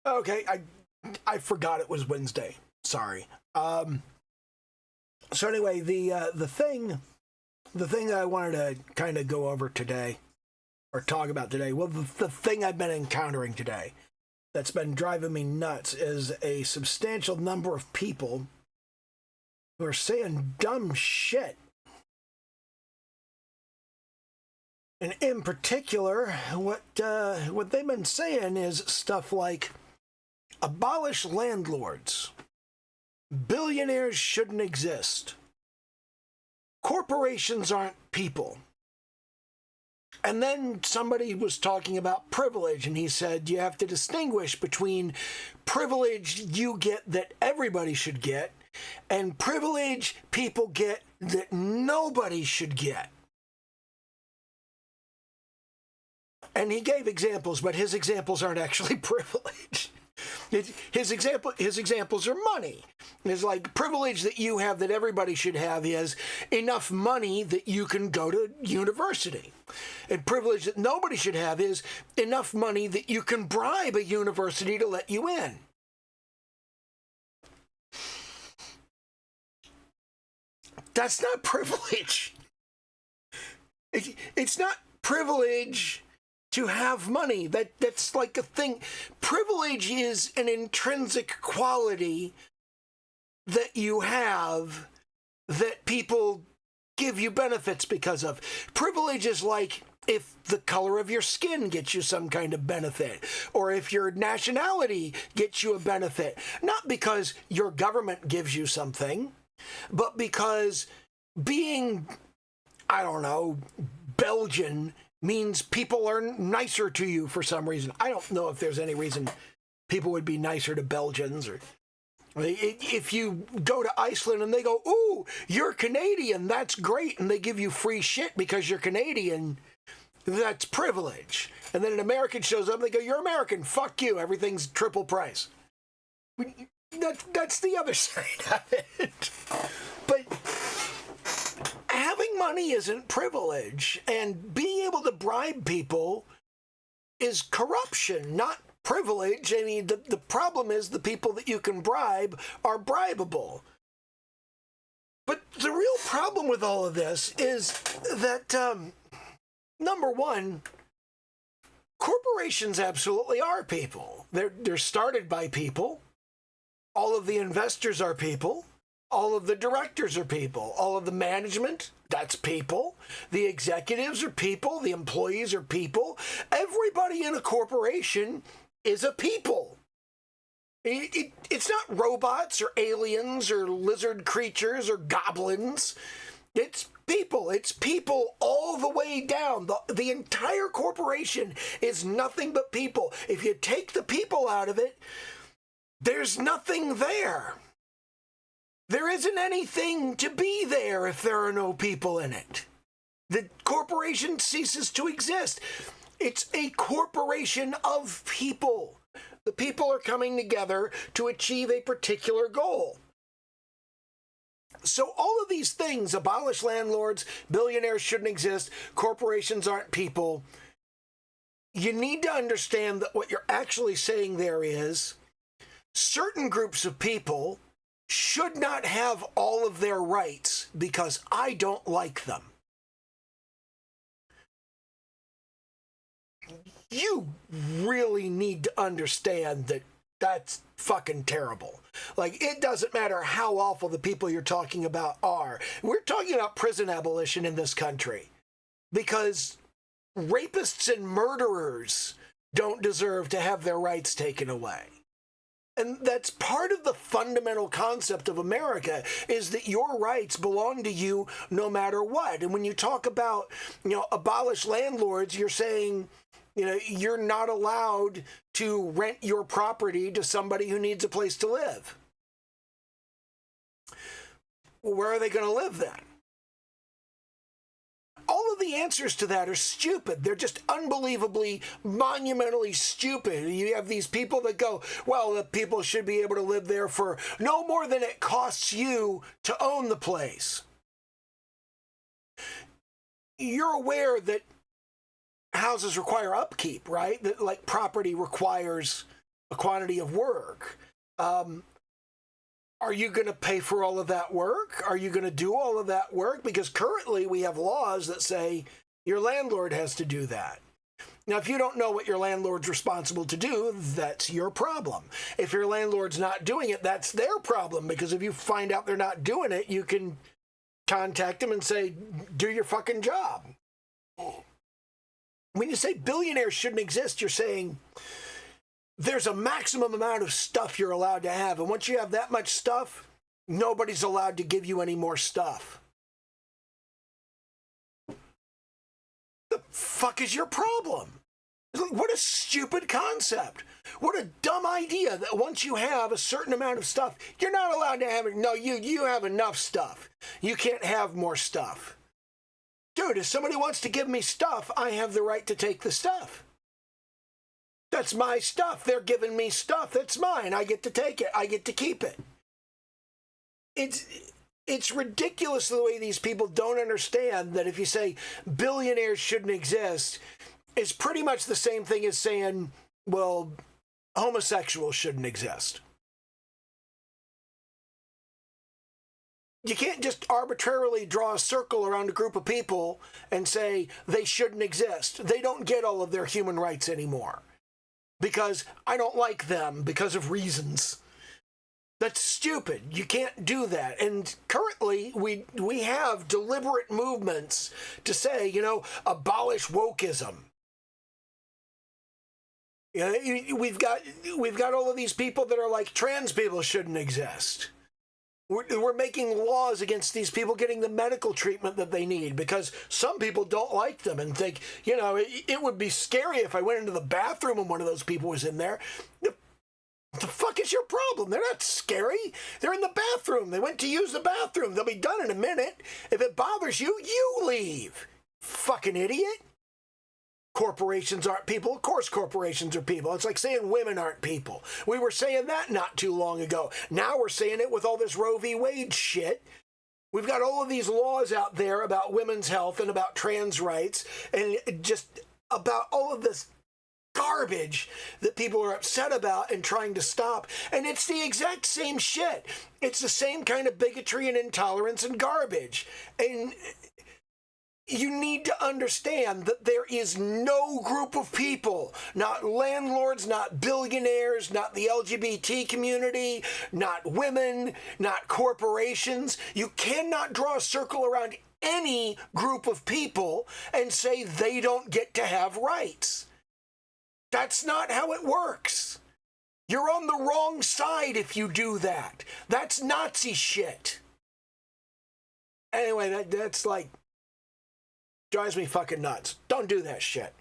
Okay, I forgot it was Wednesday. Sorry. So anyway, the thing that I wanted to kind of go over today, or talk about today, well, the thing I've been encountering today that's been driving me nuts is a substantial number of people who are saying dumb shit. And in particular, what they've been saying is stuff like, abolish landlords. Billionaires shouldn't exist. Corporations aren't people. And then somebody was talking about privilege, and he said you have to distinguish between privilege you get that everybody should get and privilege people get that nobody should get. And he gave examples, but his examples aren't actually privilege. His examples are money. It's like privilege that you have that everybody should have is enough money that you can go to university. And privilege that nobody should have is enough money that you can bribe a university to let you in. That's not privilege. It's not privilege to have money. That's like a thing. Privilege is an intrinsic quality that you have that people give you benefits because of. Privilege is like if the color of your skin gets you some kind of benefit, or if your nationality gets you a benefit, not because your government gives you something, but because being, I don't know, Belgian means people are nicer to you for some reason. I don't know if there's any reason people would be nicer to Belgians. Or if you go to Iceland and they go, ooh, you're Canadian, that's great, and they give you free shit because you're Canadian, that's privilege. And then an American shows up and they go, you're American, fuck you, everything's triple price. That's the other side of it. But having money isn't privilege, and being able to bribe people is corruption, not privilege. I mean, the problem is the people that you can bribe are bribable. But the real problem with all of this is that, number one, corporations absolutely are people. They're started by people. All of the investors are people. All of the directors are people. All of the management, that's people. The executives are people. The employees are people. Everybody in a corporation is a people. It's not robots or aliens or lizard creatures or goblins. It's people. It's people all the way down. The entire corporation is nothing but people. If you take the people out of it, there's nothing there. There isn't anything to be there if there are no people in it. The corporation ceases to exist. It's a corporation of people. The people are coming together to achieve a particular goal. So all of these things, abolish landlords, billionaires shouldn't exist, corporations aren't people, you need to understand that what you're actually saying there is certain groups of people should not have all of their rights because I don't like them. You really need to understand that that's fucking terrible. Like, it doesn't matter how awful the people you're talking about are. We're talking about prison abolition in this country because rapists and murderers don't deserve to have their rights taken away. And that's part of the fundamental concept of America, is that your rights belong to you no matter what. And when you talk about, abolish landlords, you're saying, you're not allowed to rent your property to somebody who needs a place to live. Well, where are they going to live then? All of the answers to that are stupid. They're just unbelievably, monumentally stupid. You have these people that go, well, the people should be able to live there for no more than it costs you to own the place. You're aware that houses require upkeep, right? That, like, property requires a quantity of work. Are you going to pay for all of that work? Are you going to do all of that work? Because currently we have laws that say your landlord has to do that. Now, if you don't know what your landlord's responsible to do, that's your problem. If your landlord's not doing it, that's their problem. Because if you find out they're not doing it, you can contact them and say, do your fucking job. When you say billionaires shouldn't exist, you're saying there's a maximum amount of stuff you're allowed to have. And once you have that much stuff, nobody's allowed to give you any more stuff. The fuck is your problem? What a stupid concept. What a dumb idea that once you have a certain amount of stuff, you're not allowed to have it. No, you have enough stuff. You can't have more stuff. Dude, if somebody wants to give me stuff, I have the right to take the stuff. That's my stuff. They're giving me stuff. That's mine. I get to take it. I get to keep it. It's ridiculous the way these people don't understand that if you say billionaires shouldn't exist, it's pretty much the same thing as saying, well, homosexuals shouldn't exist. You can't just arbitrarily draw a circle around a group of people and say they shouldn't exist. They don't get all of their human rights anymore because I don't like them because of reasons. That's stupid. You can't do that. And currently, we have deliberate movements to say, abolish wokeism. We've got all of these people that are like trans people shouldn't exist. We're making laws against these people getting the medical treatment that they need because some people don't like them and think, it would be scary if I went into the bathroom and one of those people was in there. What the fuck is your problem? They're not scary. They're in the bathroom. They went to use the bathroom. They'll be done in a minute. If it bothers you, you leave. Fucking idiot. Corporations aren't people. Of course corporations are people. It's like saying women aren't people. We were saying that not too long ago. Now we're saying it with all this Roe v. Wade shit. We've got all of these laws out there about women's health and about trans rights and just about all of this garbage that people are upset about and trying to stop. And it's the exact same shit. It's the same kind of bigotry and intolerance and garbage. And you need to understand that there is no group of people, not landlords, not billionaires, not the LGBT community, not women, not corporations. You cannot draw a circle around any group of people and say they don't get to have rights. That's not how it works. You're on the wrong side if you do that. That's Nazi shit. Anyway, that's like drives me fucking nuts. Don't do that shit.